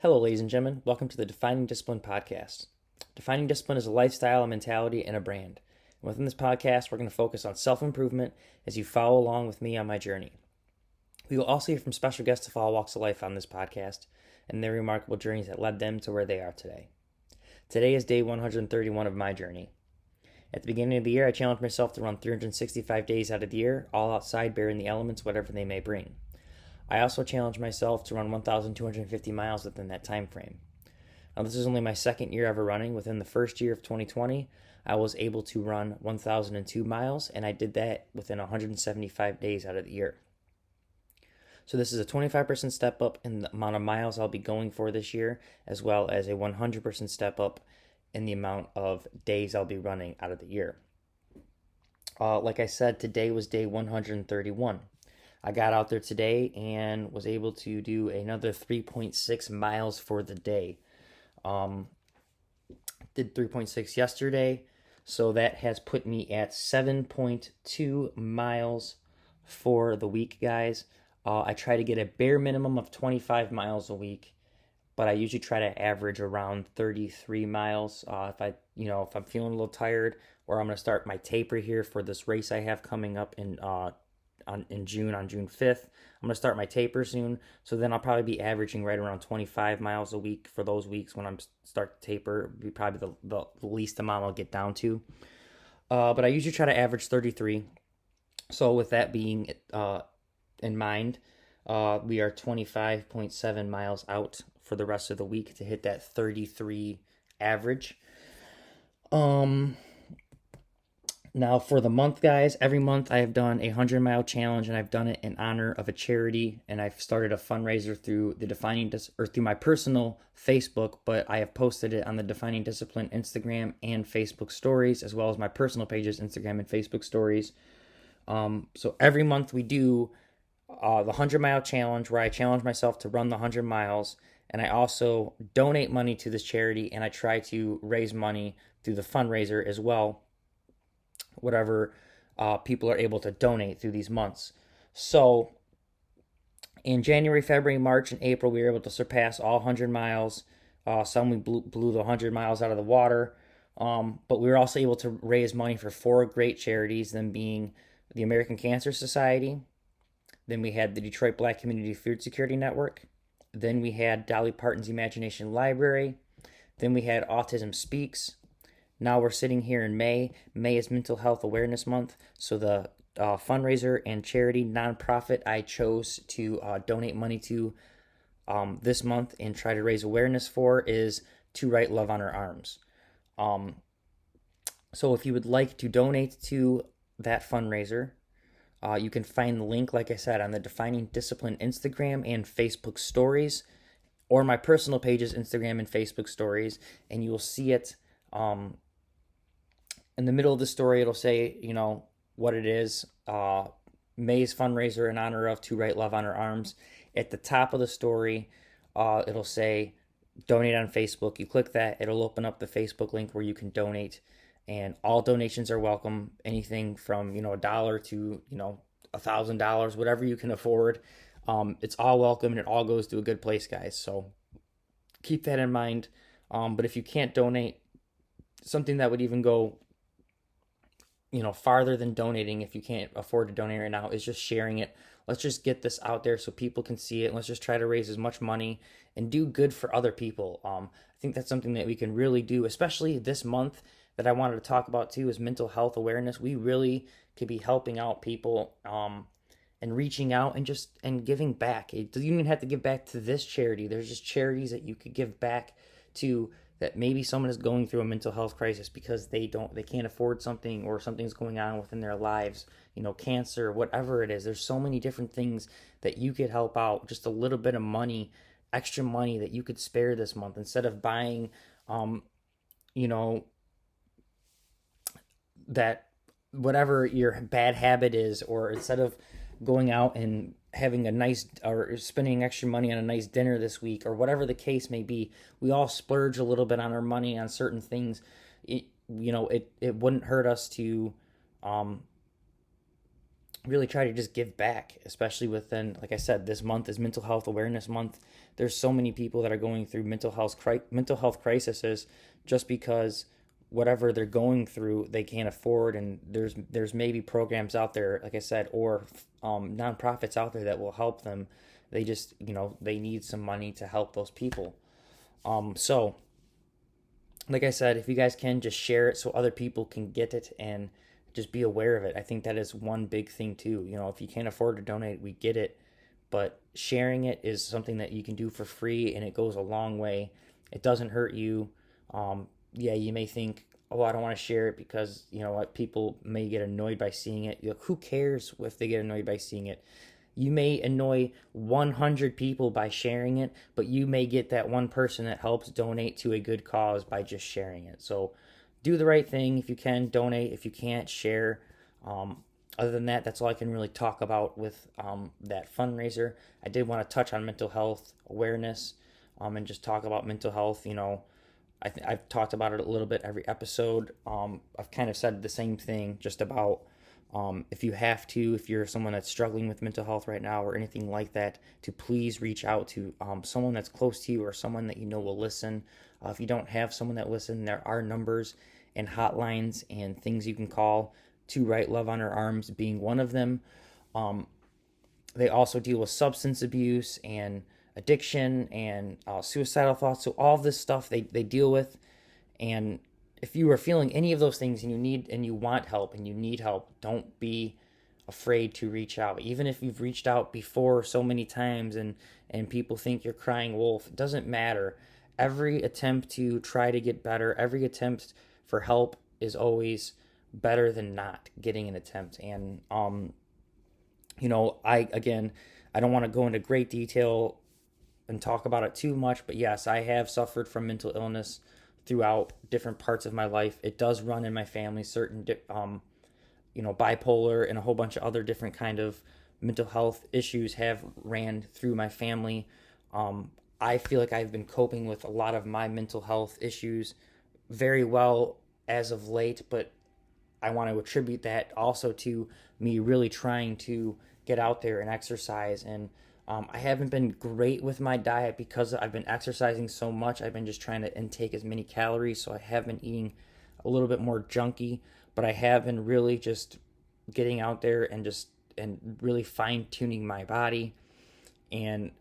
Hello, ladies and gentlemen. Welcome to the Defining Discipline podcast. Defining Discipline is a lifestyle, a mentality, and a brand. And within this podcast, we're going to focus on self improvement as you follow along with me on my journey. We will also hear from special guests of all walks of life on this podcast and their remarkable journeys that led them to where they are today. Today is day 131 of my journey. At the beginning of the year, I challenged myself to run 365 days out of the year, all outside, bearing the elements, whatever they may bring. I also challenged myself to run 1,250 miles within that time frame. Now, this is only my second year ever running. Within the first year of 2020, I was able to run 1,002 miles, and I did that within 175 days out of the year. So this is a 25% step up in the amount of miles I'll be going for this year, as well as a 100% step up in the amount of days I'll be running out of the year. Like I said, today was day 131. I got out there today and was able to do another 3.6 miles for the day. Did 3.6 yesterday, so that has put me at 7.2 miles for the week, guys. I try to get a bare minimum of 25 miles a week, but I usually try to average around 33 miles. If I'm feeling a little tired, or I'm going to start my taper here for this race I have coming up in June, on June 5th. I'm going to start my taper soon, so then I'll probably be averaging right around 25 miles a week for those weeks when I'm start to taper. It'll be probably the least amount I'll get down to. But I usually try to average 33. So with that being in mind, we are 25.7 miles out for the rest of the week to hit that 33 average. Now for the month, guys, every month I have done a 100-mile challenge, and I've done it in honor of a charity, and I've started a fundraiser through through my personal Facebook, but I have posted it on the Defining Discipline Instagram and Facebook stories, as well as my personal pages, Instagram and Facebook stories. So every month we do the 100-mile challenge, where I challenge myself to run the 100 miles, and I also donate money to this charity, and I try to raise money through the fundraiser as well, whatever people are able to donate through these months. So in January, February, March, and April, we were able to surpass all 100 miles. Some we blew the 100 miles out of the water. But we were also able to raise money for four great charities, them being the American Cancer Society. Then we had the Detroit Black Community Food Security Network. Then we had Dolly Parton's Imagination Library. Then we had Autism Speaks. Now we're sitting here in May. May is Mental Health Awareness Month. So the fundraiser and charity nonprofit I chose to donate money to this month and try to raise awareness for is To Write Love on Our Arms. So if you would like to donate to that fundraiser, you can find the link, like I said, on the Defining Discipline Instagram and Facebook stories, or my personal pages, Instagram and Facebook stories, and you will see it in the middle of the story. It'll say, what it is. May's fundraiser in honor of To Write Love on Her Arms. At the top of the story, it'll say donate on Facebook. You click that, it'll open up the Facebook link where you can donate, and all donations are welcome. Anything from $1 to $1,000, whatever you can afford. It's all welcome, and it all goes to a good place, guys. So keep that in mind. But if you can't donate, something that would even go farther than donating, if you can't afford to donate right now, is just sharing it. Let's just get this out there so people can see it. Let's just try to raise as much money and do good for other people. I think that's something that we can really do, especially this month that I wanted to talk about too, is mental health awareness. We really could be helping out people and reaching out and giving back. You don't even have to give back to this charity. There's just charities that you could give back to, that maybe someone is going through a mental health crisis because they can't afford something, or something's going on within their lives, cancer, whatever it is. There's so many different things that you could help out. Just a little bit of money, extra money that you could spare this month, instead of buying that whatever your bad habit is, or instead of going out and having a nice, or spending extra money on a nice dinner this week, or whatever the case may be. We all splurge a little bit on our money on certain things. It wouldn't hurt us to really try to just give back, especially within, like I said, this month is Mental Health Awareness Month. There's so many people that are going through mental health crises just because whatever they're going through they can't afford, and there's maybe programs out there, like I said, or nonprofits out there that will help them. They just, they need some money to help those people. So like I said, if you guys can just share it so other people can get it and just be aware of it. I think that is one big thing too. If you can't afford to donate, we get it, but sharing it is something that you can do for free, and it goes a long way. It doesn't hurt you. Yeah, you may think, oh, I don't want to share it because what, people may get annoyed by seeing it. Who cares if they get annoyed by seeing it? You may annoy 100 people by sharing it, but you may get that one person that helps donate to a good cause by just sharing it. So do the right thing. If you can, donate. If you can't, share. Other than that, that's all I can really talk about with that fundraiser. I did want to touch on mental health awareness, and just talk about mental health. I've talked about it a little bit every episode. I've kind of said the same thing, just about if you're someone that's struggling with mental health right now or anything like that, to please reach out to someone that's close to you or someone that will listen. If you don't have someone that listen, there are numbers and hotlines and things you can call. To Write Love on Her Arms being one of them. They also deal with substance abuse and addiction and suicidal thoughts. So all of this stuff they deal with. And if you are feeling any of those things and you want help and you need help, don't be afraid to reach out. Even if you've reached out before so many times and people think you're crying wolf, it doesn't matter. Every attempt to try to get better, every attempt for help is always better than not getting an attempt. And I don't want to go into great detail and talk about it too much, but yes, I have suffered from mental illness throughout different parts of my life. It does run in my family. Certain bipolar and a whole bunch of other different kind of mental health issues have ran through my family. I feel like I've been coping with a lot of my mental health issues very well as of late, but I want to attribute that also to me really trying to get out there and exercise. And I haven't been great with my diet because I've been exercising so much. I've been just trying to intake as many calories, so I have been eating a little bit more junky, but I have been really just getting out there and really fine tuning my body. And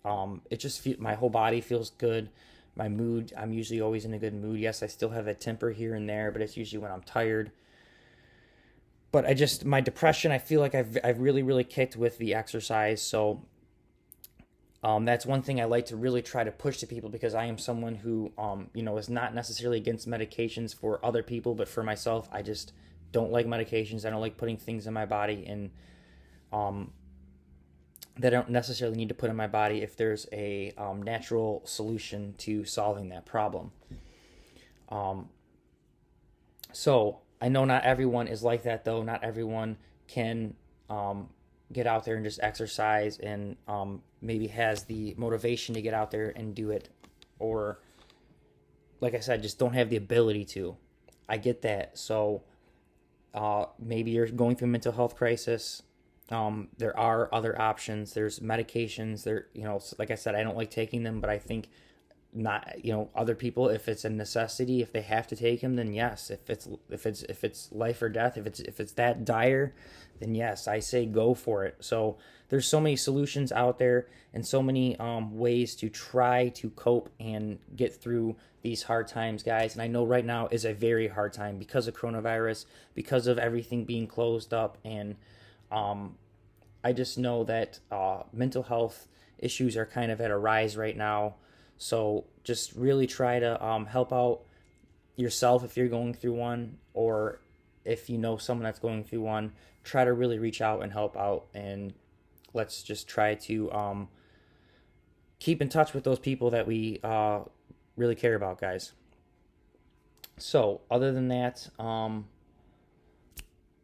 my whole body feels good. My mood, I'm usually always in a good mood. Yes, I still have a temper here and there, but it's usually when I'm tired. But my depression, I feel like I've really, really kicked with the exercise. So that's one thing I like to really try to push to people, because I am someone who, is not necessarily against medications for other people, but for myself, I just don't like medications. I don't like putting things in my body and that I don't necessarily need to put in my body if there's a natural solution to solving that problem. So I know not everyone is like that, though. Not everyone can get out there and just exercise and maybe has the motivation to get out there and do it, or, like I said, just don't have the ability to. I get that. So maybe you're going through a mental health crisis. There are other options. There's medications. Like I said, I don't like taking them, but I think not, other people, if it's a necessity, if they have to take them, then yes. If it's life or death, if it's that dire, then yes, I say go for it. So there's so many solutions out there and so many ways to try to cope and get through these hard times, guys. And I know right now is a very hard time because of coronavirus, because of everything being closed up, and I just know that mental health issues are kind of at a rise right now. So just really try to help out yourself if you're going through one, or if you know someone that's going through one, try to really reach out and help out. And let's just try to keep in touch with those people that we really care about, guys. So other than that,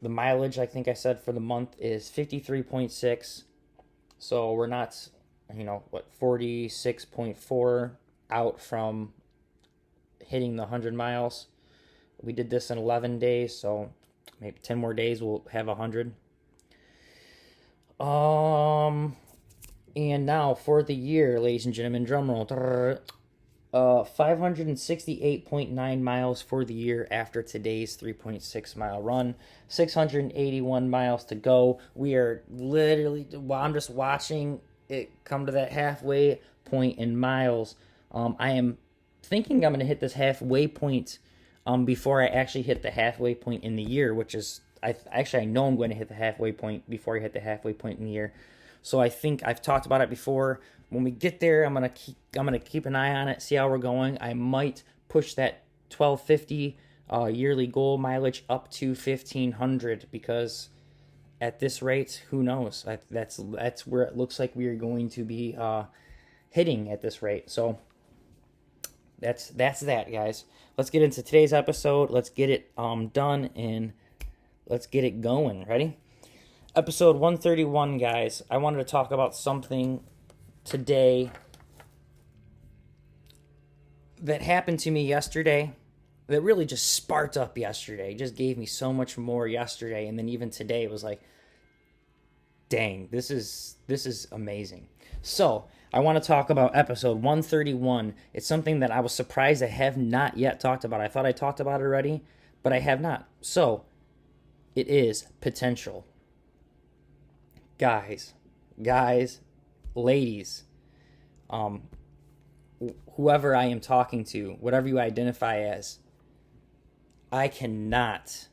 the mileage, I think I said for the month, is 53.6. So we're not, 46.4 out from hitting the 100 miles. We did this in 11 days, so maybe 10 more days we'll have 100. And now for the year, ladies and gentlemen, drum roll. 568.9 miles for the year after today's 3.6 mile run. 681 miles to go. We are literally, well, I'm just watching it come to that halfway point in miles. I am thinking I'm going to hit this halfway point before I actually hit the halfway point in the year, which is, I know I'm going to hit the halfway point before I hit the halfway point in the year. So I think I've talked about it before. When we get there, I'm gonna keep an eye on it, see how we're going. I might push that 1250 yearly goal mileage up to 1500 because at this rate, who knows? That's where it looks like we are going to be hitting at this rate. So that's that, guys. Let's get into today's episode. Let's get it done and let's get it going. Ready? Episode 131, guys. I wanted to talk about something today that happened to me yesterday that really just sparked up yesterday. It just gave me so much more yesterday, and then even today it was like, dang, this is amazing. So I want to talk about episode 131. It's something that I was surprised I have not yet talked about. I thought I talked about it already, but I have not. So it is potential. Guys, ladies, whoever I am talking to, whatever you identify as, I cannot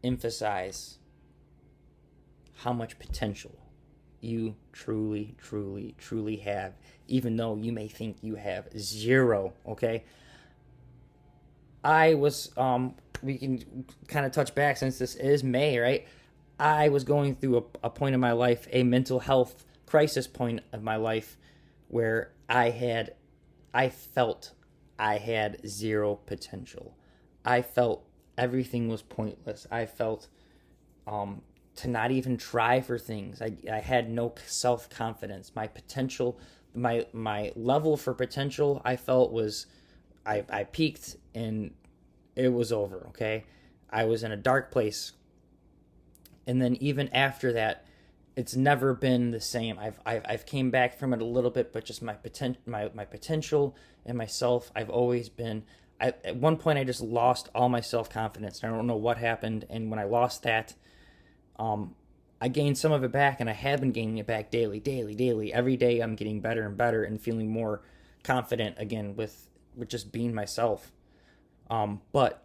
emphasize how much potential you truly have, even though you may think you have zero, okay? I was, we can kind of touch back since this is May, right? I was going through a point in my life, a mental health crisis point of my life, where I felt I had zero potential. I felt everything was pointless. I felt to not even try for things. I had no self-confidence. My potential, my level for potential, I felt was, I peaked and it was over, okay? I was in a dark place. And then even after that, it's never been the same. I've came back from it a little bit, but just my potential and myself, I've always been. At one point, I just lost all my self confidence. I don't know what happened, and when I lost that, I gained some of it back, and I have been gaining it back daily. Every day, I'm getting better and better, and feeling more confident again with just being myself. But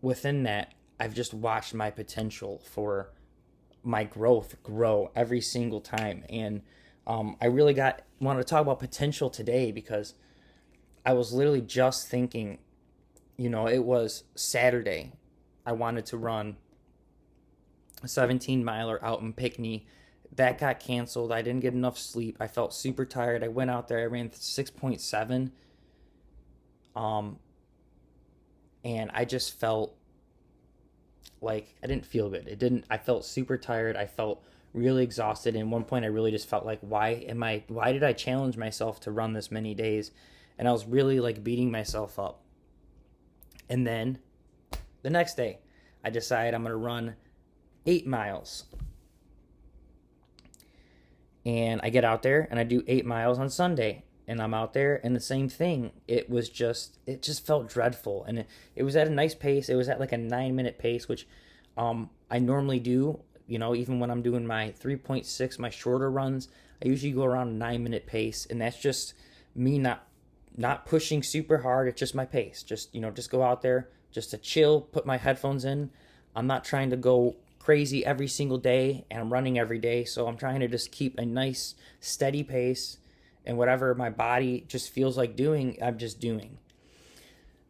within that, I've just watched my potential for my growth grow every single time. And I really wanted to talk about potential today because I was literally just thinking, it was Saturday. I wanted to run a 17 miler out in Pinckney. That got canceled. I didn't get enough sleep. I felt super tired. I went out there. I ran 6.7. And I just felt like I didn't feel good. I felt super tired. I felt really exhausted. And at one point I really just felt like, why did I challenge myself to run this many days? And I was really like beating myself up. And then the next day I decided I'm going to run 8 miles. And I get out there and I do 8 miles on Sunday. And I'm out there and the same thing. It just felt dreadful. And it was at a nice pace. It was at like a 9-minute pace, which I normally do, even when I'm doing my 3.6, my shorter runs, I usually go around a 9-minute pace. And that's just me not pushing super hard. It's just my pace. Just go out there just to chill, put my headphones in. I'm not trying to go crazy every single day, and I'm running every day. So I'm trying to just keep a nice steady pace. And whatever my body just feels like doing, I'm just doing.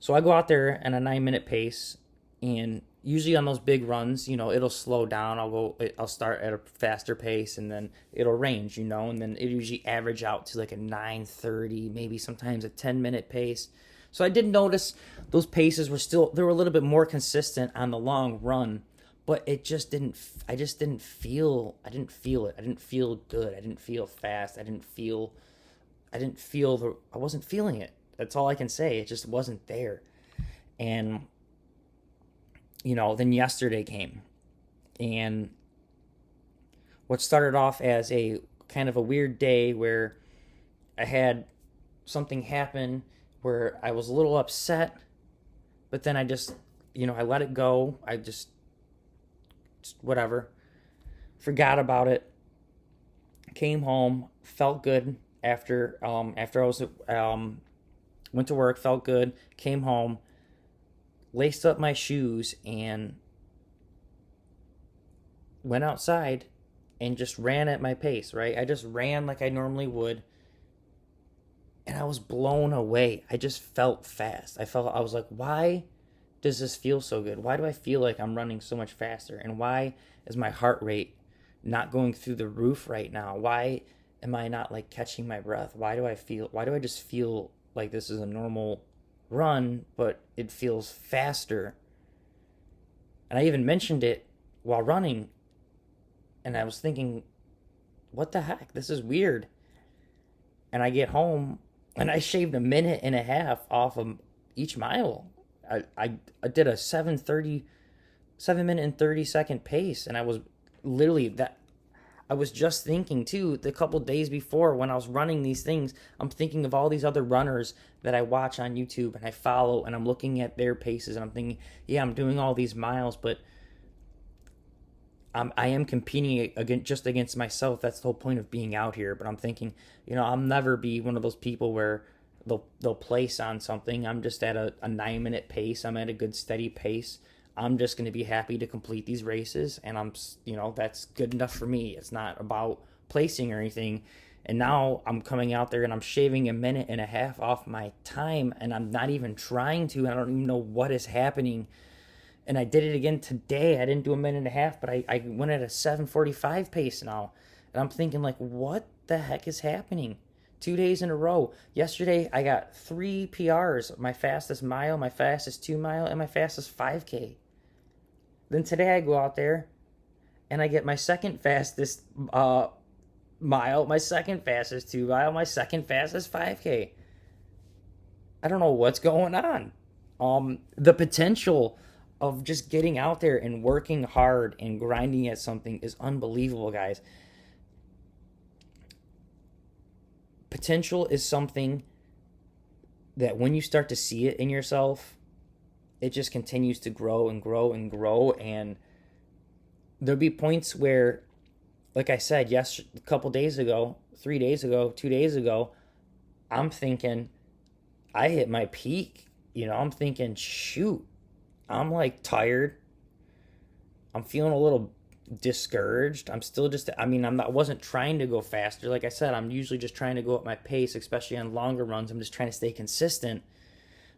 So I go out there at a 9-minute pace, and usually on those big runs, it'll slow down. I'll start at a faster pace, and then it'll range, and then it usually average out to like a 9:30, maybe sometimes a 10-minute pace. So I did notice those paces they were a little bit more consistent on the long run, but I just didn't feel it. I didn't feel good. I didn't feel fast. I wasn't feeling it. That's all I can say. It just wasn't there. And, then yesterday came. And what started off as a kind of a weird day where I had something happen where I was a little upset, but then I just, I let it go. I just whatever, forgot about it. Came home, felt good after I was went to work, felt good. Came home, laced up my shoes, and went outside and just ran at my pace. Right, I just ran like I normally would, and I was blown away. I just felt fast. I was like, why does this feel so good? Why do I feel like I'm running so much faster? And why is my heart rate not going through the roof right now? Why am I not like catching my breath? Why do I just feel like this is a normal run, but it feels faster? And I even mentioned it while running, and I was thinking, what the heck? This is weird. And I get home and I shaved a minute and a half off of each mile. I did a 7:30 7 minute and 30 second pace, and I was literally that. I was just thinking too, the couple days before when I was running these things, I'm thinking of all these other runners that I watch on YouTube and I follow, and I'm looking at their paces, and I'm thinking, yeah, I'm doing all these miles, but I am competing against myself. That's the whole point of being out here. But I'm thinking, I'll never be one of those people where they'll place on something. I'm just at a 9 minute pace. I'm at a good steady pace. I'm just going to be happy to complete these races, and that's good enough for me. It's not about placing or anything. And now I'm coming out there and I'm shaving a minute and a half off my time, and I'm not even trying to. I don't even know what is happening. And I did it again today. I didn't do a minute and a half, but I went at a 7:45 pace now. And I'm thinking, like, what the heck is happening? 2 days in a row. Yesterday, I got 3 PRs. My fastest mile, my fastest 2 mile, and my fastest 5K. Then today I go out there and I get my second fastest mile, my second fastest 2 mile, my second fastest 5K. I don't know what's going on. The potential of just getting out there and working hard and grinding at something is unbelievable, guys. Potential is something that when you start to see it in yourself, it just continues to grow and grow and grow. And there'll be points where, like I said, a couple days ago, 3 days ago, 2 days ago, I'm thinking I hit my peak. I'm thinking, shoot, I'm like tired. I'm feeling a little discouraged. I'm still I wasn't trying to go faster. Like I said, I'm usually just trying to go at my pace, especially on longer runs. I'm just trying to stay consistent.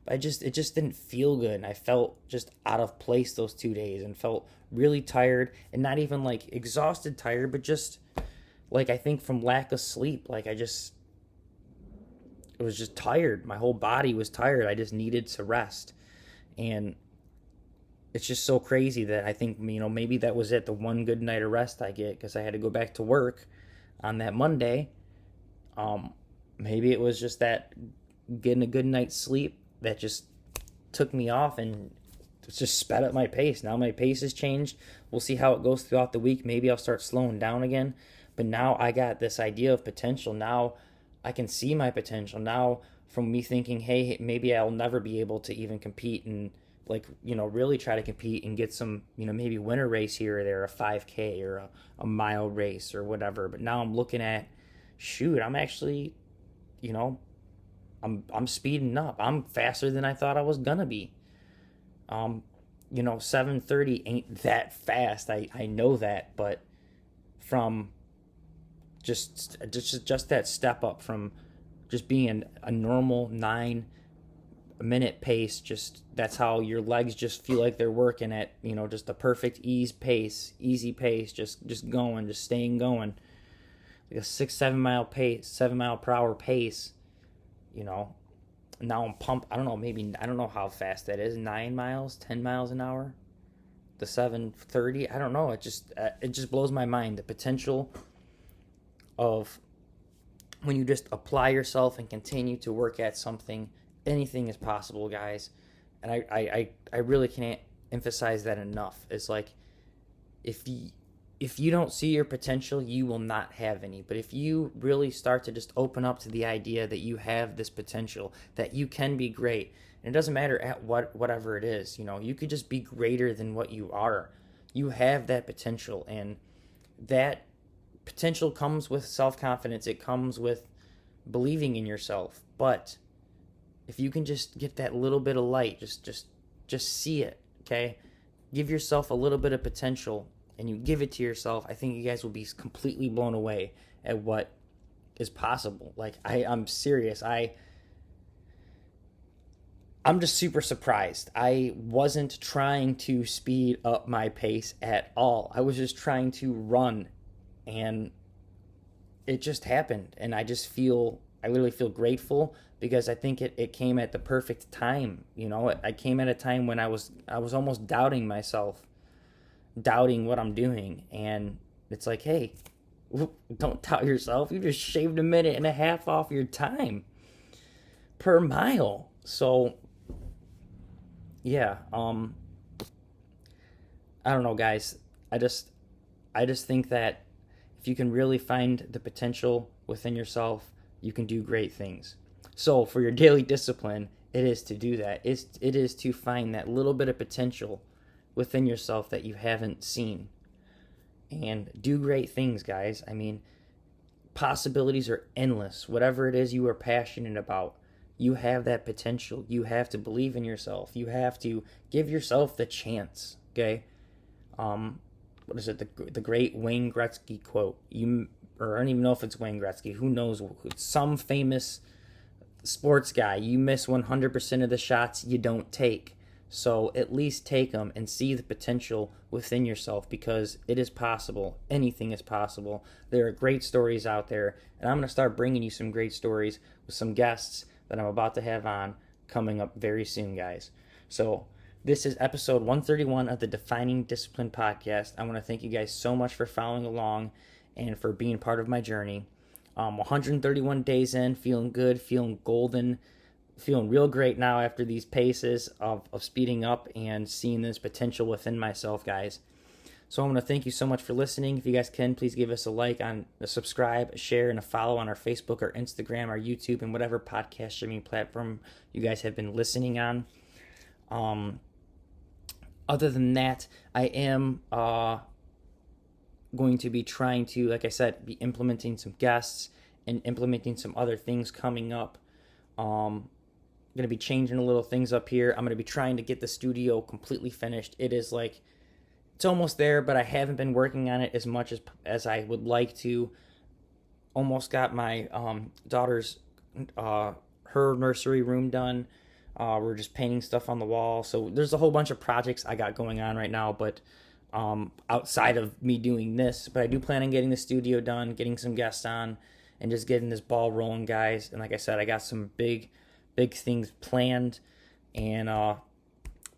But it just didn't feel good. And I felt just out of place those 2 days and felt really tired, and not even like exhausted tired, but just like, I think from lack of sleep. Like it was just tired. My whole body was tired. I just needed to rest. And it's just so crazy that I think, maybe that was it, the one good night of rest I get, because I had to go back to work on that Monday. Maybe it was just that getting a good night's sleep that just took me off and just sped up my pace. Now my pace has changed. We'll see how it goes throughout the week. Maybe I'll start slowing down again. But now I got this idea of potential. Now I can see my potential. Now, from me thinking, hey, maybe I'll never be able to even compete and really try to compete and get some, maybe win a race here or there, a 5K or a mile race or whatever. But now I'm looking at, shoot, I'm actually, I'm speeding up. I'm faster than I thought I was gonna be. 7:30 ain't that fast. I know that, but from just that step up from just being a normal 9 minute pace, just that's how your legs just feel like they're working at, just a perfect easy pace, just going, just staying going, like a 6-7 mile pace, 7 mile per hour pace. Now I'm pumped. I don't know how fast that is. 9 miles, 10 miles an hour, the 7:30. I don't know. It just blows my mind, the potential of when you just apply yourself and continue to work at something. Anything is possible, guys. And I really can't emphasize that enough. It's like, if if you don't see your potential, you will not have any. But if you really start to just open up to the idea that you have this potential, that you can be great, and it doesn't matter at whatever it is, you could just be greater than what you are. You have that potential, and that potential comes with self-confidence. It comes with believing in yourself. But if you can just get that little bit of light, just see it, okay? Give yourself a little bit of potential, and you give it to yourself. I think you guys will be completely blown away at what is possible. Like, I'm serious. I'm just super surprised. I wasn't trying to speed up my pace at all. I was just trying to run, and it just happened. And I literally feel grateful, because I think it came at the perfect time. I came at a time when I was almost doubting myself, doubting what I'm doing. And it's like, hey, don't doubt yourself. You just shaved 1.5 minutes off your time per mile. So yeah, I don't know, guys. I just think that if you can really find the potential within yourself, you can do great things. So for your daily discipline, it is to do that. It is to find that little bit of potential within yourself that you haven't seen, and do great things, guys. I mean, possibilities are endless. Whatever it is you are passionate about, you have that potential. You have to believe in yourself. You have to give yourself the chance, okay? What is it? The great Wayne Gretzky quote. Or I don't even know if it's Wayne Gretzky. Who knows? Some famous sports guy. You miss 100% of the shots you don't take. So at least take them and see the potential within yourself, because it is possible. Anything is possible. There are great stories out there, and I'm going to start bringing you some great stories with some guests that I'm about to have on coming up very soon, guys. So this is episode 131 of the Defining Discipline podcast. I want to thank you guys so much for following along and for being part of my journey. 131 days in, feeling good, feeling golden, feeling real great now after these paces of speeding up and seeing this potential within myself, guys. So I want to thank you so much for listening. If you guys can, please give us a subscribe, a share, and a follow on our Facebook, our Instagram, our YouTube, and whatever podcast streaming platform you guys have been listening on. Other than that, I am going to be trying to, like I said, be implementing some guests and implementing some other things coming up. I'm going to be changing a little things up here. I'm going to be trying to get the studio completely finished. It's almost there, but I haven't been working on it as much as I would like to. Almost got my daughter's her nursery room done. We're just painting stuff on the wall. So there's a whole bunch of projects I got going on right now, but outside of me doing this. But I do plan on getting the studio done, getting some guests on, and just getting this ball rolling, guys. And like I said, I got some big things planned, and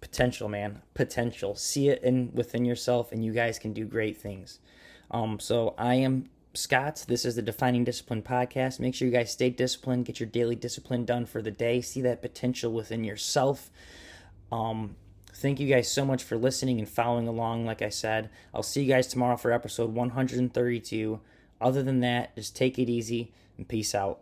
potential, man. Potential. See it within yourself, and you guys can do great things. So I am Scott. This is the Defining Discipline podcast. Make sure you guys stay disciplined. Get your daily discipline done for the day. See that potential within yourself. Thank you guys so much for listening and following along. Like I said, I'll see you guys tomorrow for episode 132. Other than that, just take it easy and peace out.